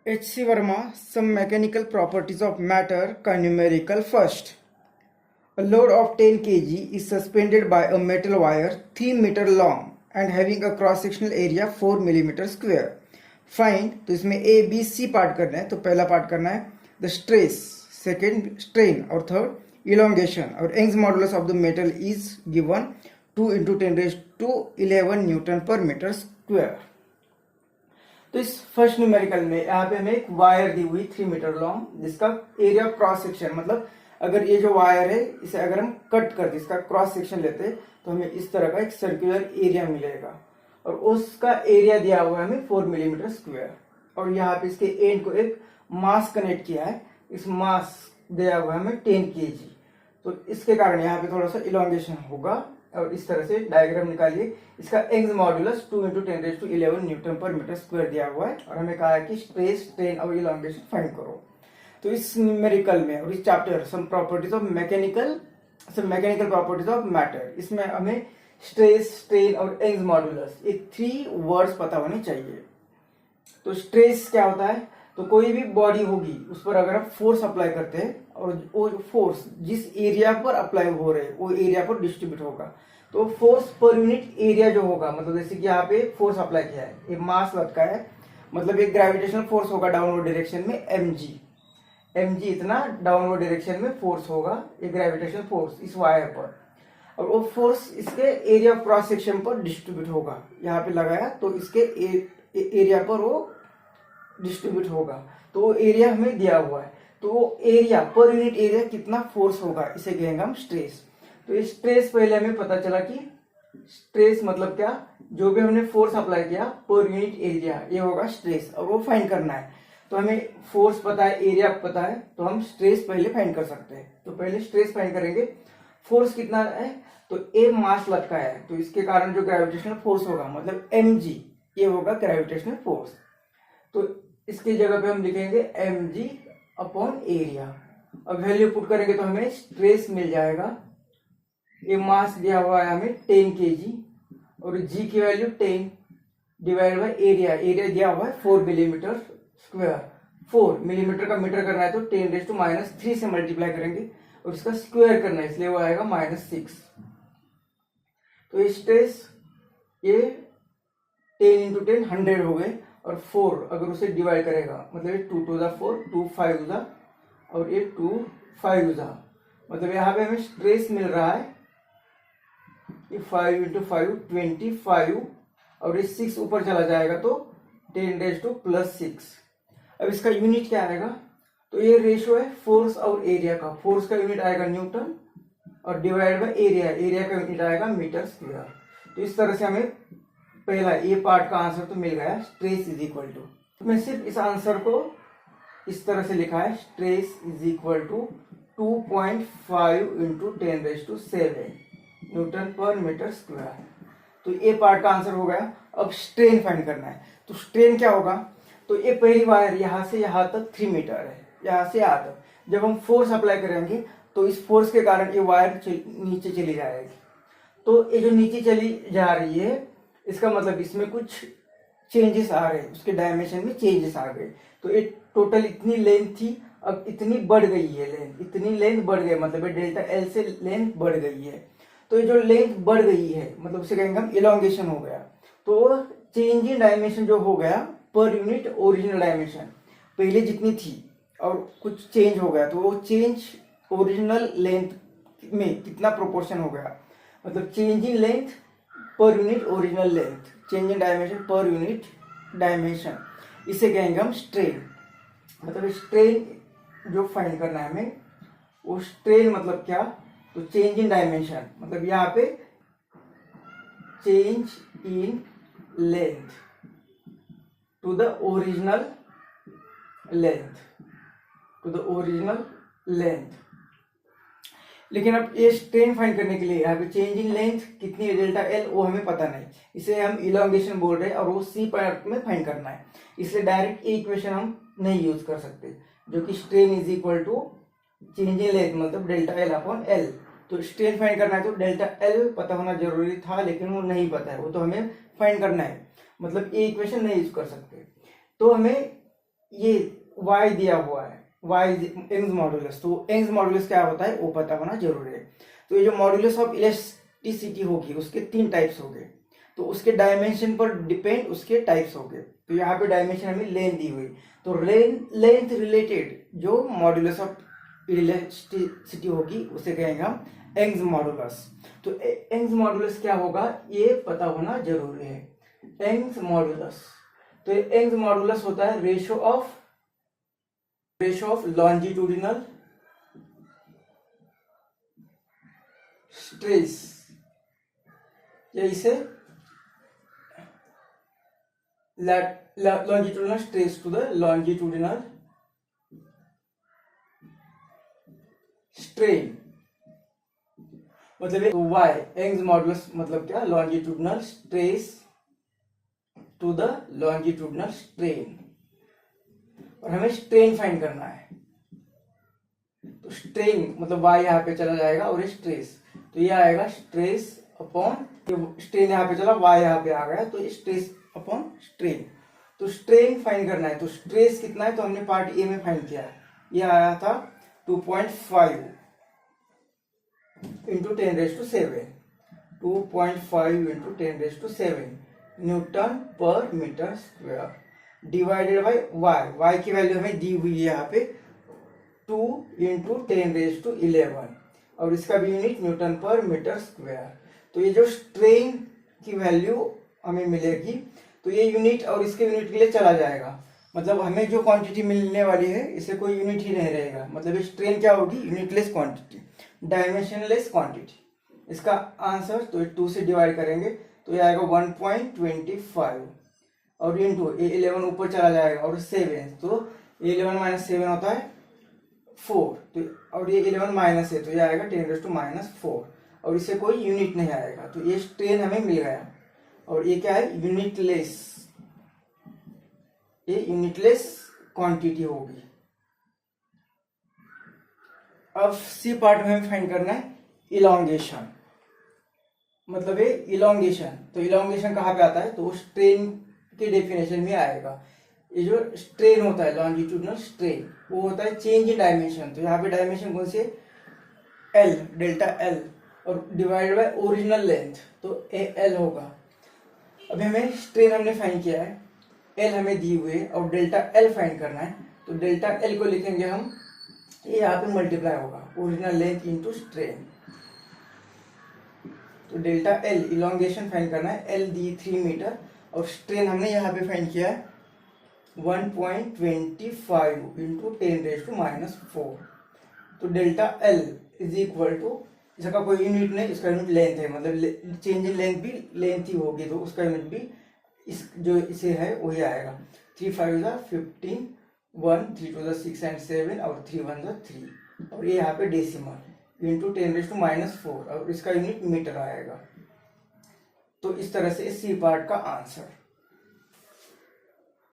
H.C. Verma, some mechanical properties of matter का numerical first. A load of 10 kg is suspended by a metal wire 3 meter long and having a cross sectional area 4 millimeter square. Find, तो इसमें A, B, C part करना है. तो पहला part करना है the stress, second strain और third elongation. और Young's modulus of the metal is given 2 into 10 raised to 11 Newton per meter square. तो इस फर्स्ट न्यूमेरिकल में यहाँ पे हमें एक वायर दी हुई 3 मीटर लॉन्ग जिसका एरिया क्रॉस सेक्शन, मतलब अगर ये जो वायर है इसे अगर हम कट करते इसका क्रॉस सेक्शन लेते तो हमें इस तरह का एक सर्कुलर एरिया मिलेगा और उसका एरिया दिया हुआ है हमें 4 मिलीमीटर स्क्वायर. और यहाँ पे इसके एंड को एक मास कनेक्ट किया है. इस मास दिया हुआ है हमें 10 kg. तो इसके कारण यहाँ पे थोड़ा सा इलोंगेशन होगा और इस तरह से डायग्राम निकालिए. इसका Young's modulus 2 into 10 raised to 11 newton पर मीटर स्क्वायर दिया हुआ है और हमें कहा है कि स्ट्रेस, स्ट्रेन और इलोंगेशन फाइंड करो. तो इस न्यूमेरिकल में और इस chapter some properties of mechanical properties of matter, इसमें हमें स्ट्रेस, स्ट्रेन और यंग्स मॉड्यूलस ये 3 वर्ड्स पता होने चाहिए. तो स्ट्रेस क्या होता है? तो कोई भी बॉडी होगी उस पर अगर आप फोर्स अप्लाई करते हैं और वो फोर्स जिस एरिया पर अप्लाई हो रहे वो एरिया पर डिस्ट्रीब्यूट होगा. तो फोर्स पर यूनिट एरिया जो होगा, मतलब जैसे कि यहाँ पे फोर्स अप्लाई किया है, एक मास लटका है, मतलब एक ग्रेविटेशनल फोर्स होगा डाउनवर्ड डायरेक्शन में mg इतना डाउनवर्ड डायरेक्शन में फोर्स होगा, एक ग्रेविटेशनल फोर्स इस वायर पर, और वो फोर्स इसके एरिया ऑफ क्रॉस सेक्शन पर डिस्ट्रीब्यूट होगा. यहाँ पे लगाया तो इसके एरिया पर वो डिस्ट्रीब्यूट होगा. तो वो एरिया हमें दिया हुआ है. तो वो एरिया पर यूनिट एरिया कितना फोर्स होगा इसे कहेंगे हम स्ट्रेस. तो ये स्ट्रेस पहले हमें पता चला कि स्ट्रेस मतलब क्या, जो भी हमने फोर्स अप्लाई किया पर यूनिट एरिया ये होगा स्ट्रेस और वो फाइंड करना है. तो हमें फोर्स पता है, एरिया पता है, तो हम स्ट्रेस पहले फाइंड कर सकते हैं. तो पहले स्ट्रेस फाइंड करेंगे. फोर्स कितना है? तो ए मास लटका है तो इसके कारण जो ग्रेविटेशनल फोर्स होगा मतलब mg ये होगा ग्रेविटेशनल फोर्स. तो इसकी जगह पे हम लिखेंगे mg अपॉन एरिया. अब वैल्यू पुट करेंगे तो हमें स्ट्रेस मिल जाएगा. ये मास दिया हुआ है हमें 10 kg और g की value 10 divide by area, area दिया हुआ है 4 मिलीमीटर स्क्वायर. 4 मिलीमीटर का मीटर करना है तो 10 रेज़ टू -3 से मल्टीप्लाई करेंगे और इसका स्क्वायर करना है इसलिए वो आएगा -6. तो ये स्ट्रेस ये 10 into 10 100 हो गए और 4 अगर उसे डिवाइड करेगा मतलब ये 2 to the 4 2 5 जा और ये 2 5 जा, मतलब यहाँ पे हमें स्ट्रेस मिल रहा है ये 5 into 5 25 और ये 6 ऊपर चला जाएगा तो 10 रेज़ टू +6. अब इसका यूनिट क्या आएगा? तो ये रेशियो है फोर्स और एरिया का. फोर्स का यूनिट आएगा न्यूटन और डिवाइड बाय एरिया, एरिया का यूनिट आएगा मीटर स्क्वायर. तो इस तरह से हमें पहला ये पार्ट का आंसर तो मिल गया, स्ट्रेस इज इक्वल टू. तो मैं सिर्फ इस आंसर को इस तरह से लिखा है, stress is equal to 2.5 into 10 raised to 7 newton पर मीटर स्क्वायर. तो ये पार्ट का आंसर हो गया. अब स्ट्रेन फाइंड करना है. तो स्ट्रेन क्या होगा? तो ये पहली वायर यहाँ से यहाँ तक 3 मीटर है, यहाँ से यहाँ तक. जब हम फोर्स अप्लाई करेंगे तो इस फोर्स के कारण ये वायर नीचे चली जाएगी. तो ये जो नीचे चली जा रही है इसका मतलब इसमें कुछ चेंजेस आ रहे हैं, उसके डायमेंशन में चेंजेस आ गए. तो ये टोटल इतनी लेंथ थी, अब इतनी बढ़ गई है लेंथ, इतनी लेंथ बढ़ गई, मतलब डेल्टा एल से लेंथ बढ़ गई है. तो ये जो लेंथ बढ़ गई है मतलब उसे कहेंगे हम इलोंगेशन हो गया. तो चेंज इन डायमेंशन जो हो गया पर यूनिट ओरिजिनल डायमेंशन पहले जितनी थी और कुछ चेंज हो गया, तो वो चेंज ओरिजिनल लेंथ में कितना प्रोपोर्शन हो गया, मतलब change in length per unit original length, change in dimension per unit dimension, इसे कहेंगे हम स्ट्रेन. मतलब स्ट्रेन जो फाइंड करना है हमें, वो स्ट्रेन मतलब क्या? तो चेंज इन डायमेंशन मतलब यहाँ पे change in length to the original length, to the original length. लेकिन अब ये स्ट्रेन फाइंड करने के लिए यहाँ पे चेंज इन लेंथ कितनी है डेल्टा एल वो हमें पता नहीं, इसे हम इलोंगेशन बोल रहे हैं और वो सी पार्ट में फाइंड करना है. इसलिए डायरेक्ट ये इक्वेशन हम नहीं यूज कर सकते जो कि strain is equal to change in length मतलब डेल्टा एल अपॉन एल. तो स्ट्रेन फाइंड करना है तो डेल्टा एल पता होना जरूरी था लेकिन वो नहीं पता है, वो तो हमें फाइंड करना है, मतलब ये इक्वेशन नहीं यूज कर सकते. तो हमें ये y दिया हुआ है, y यंग्स मॉडुलस, तो यंग्स मॉडुलस क्या होता है वो पता होना जरूरी है। तो ये जो मॉडुलस ऑफ इलास्टिसिटी होगी उसके 3 टाइप्स हो गए, तो उसके डायमेंशन पर डिपेंड उसके टाइप्स हो गए। तो यहाँ पे डायमेंशन हमें लेंथ दी हुई, तो लेंथ रिलेटेड जो मॉडुलस ऑफ इलास्टिसिटी होगी उसे कहेंगे हम यंग्स मॉडुलस। तो यंग्स मॉडुलस क्या होगा ये पता होना जरूरी है। यंग्स मॉडुलस, तो यंग्स मॉडुलस होता है रेशियो ऑफ लॉन्जिट्यूडिनल स्ट्रेस, या इसे longitudinal stress to the longitudinal strain, मतलब y यंग्स मॉडुलस मतलब क्या, longitudinal stress to the longitudinal strain, और हमें स्ट्रेन फाइंड करना है। तो स्ट्रेन मतलब y यहाँ पे चला जाएगा और स्ट्रेस, तो ये आएगा स्ट्रेस अपॉन स्ट्रेन, यहाँ पे चला y यहाँ पे आ गया तो स्ट्रेस अपॉन स्ट्रेन। तो स्ट्रेन फाइंड करना है, तो स्ट्रेस कितना है तो हमने पार्ट ए में फाइंड किया है, ये आया था 2.5 इंटू 10⁻⁷, 2.5 इंटू 10⁻⁷ न्यूटन पर metre square divided by y की वैल्यू हमें दी हुई है यहाँ पे 2 इंटू 10⁻11, और इसका भी यूनिट न्यूटन पर मीटर स्क्वायर। तो ये जो स्ट्रेन की वैल्यू हमें मिलेगी तो ये यूनिट और इसके यूनिट के लिए चला जाएगा, मतलब हमें जो क्वांटिटी मिलने वाली है इसे कोई यूनिट ही नहीं रहेगा, मतलब स्ट्रेन क्या होगी यूनिटलेस क्वांटिटी, डायमेंशनलेस क्वांटिटी। इसका आंसर तो 2 से डिवाइड करेंगे तो ये आएगा 1.25, और इंटू ये 11 ऊपर चला जाएगा और 7, तो 11 - 7 होता है 4, तो और ये 11 माइनस है तो ये आएगा 10⁻⁴, और इसे कोई यूनिट नहीं आएगा, तो ये स्ट्रेन हमें मिल गया। और ये क्या है यूनिटलेस, ये यूनिटलेस क्वांटिटी होगी। अब सी पार्ट में हमें फाइंड करना है इलोंगेशन, मतलब ये इलोंगेशन, तो इलोंगेशन कहाँ पे आता है तो स्ट्रेन के डेफिनेशन में आएगा। ये जो स्ट्रेन होता है लॉन्जिट्यूडिनल स्ट्रेन वो होता है चेंज इन डायमेंशन, तो यहाँ पे डायमेंशन कौन से एल, डेल्टा एल, और डिवाइडेड बाय ओरिजिनल लेंथ, तो ए एल होगा। अभी हमें स्ट्रेन हमने फाइंड किया है, एल हमें दी हुई है और डेल्टा एल फाइंड करना है, तो डेल्टा एल को लिखेंगे हम, ये यहाँ पे मल्टीप्लाई होगा ओरिजिनल लेंथ इंटू स्ट्रेन, तो डेल्टा एल इलोंगेशन फाइंड करना है, एल दी 3 मीटर और स्ट्रेन हमने यहाँ पे फाइंड किया है 1.25 इंटू 10⁻⁴, तो delta L is equal to, इसका कोई यूनिट नहीं, इसका यूनिट लेंथ है, मतलब चेंज इन लेंथ भी लेंथ ही होगी तो उसका यूनिट भी इस जो इसे है वही आएगा। 3 5 15, 1 3 2 6 and 7 और 3 1 3, और ये यहाँ पे डेसिमल इंटू 10⁻⁴, और इसका यूनिट मीटर आएगा। तो इस तरह से सी पार्ट का आंसर।